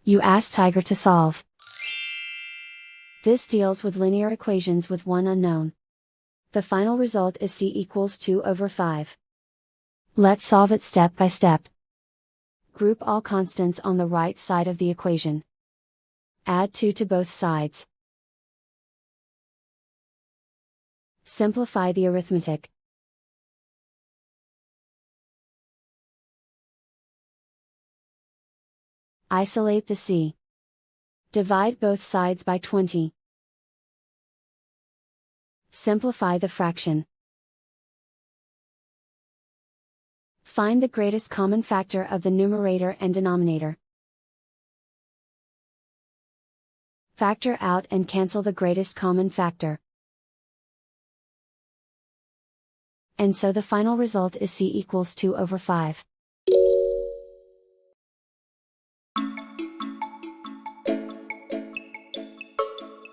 You ask Tiger to solve. This deals with linear equations with one unknown. The final result is c equals 2 over 5. Let's solve it step by step. Group all constants on the right side of the equation. Add 2 to both sides. Simplify the arithmetic. Isolate the c. Divide both sides by 20. Simplify the fraction. Find the greatest common factor of the numerator and denominator. Factor out and cancel the greatest common factor. And so the final result is c equals 2 over 5.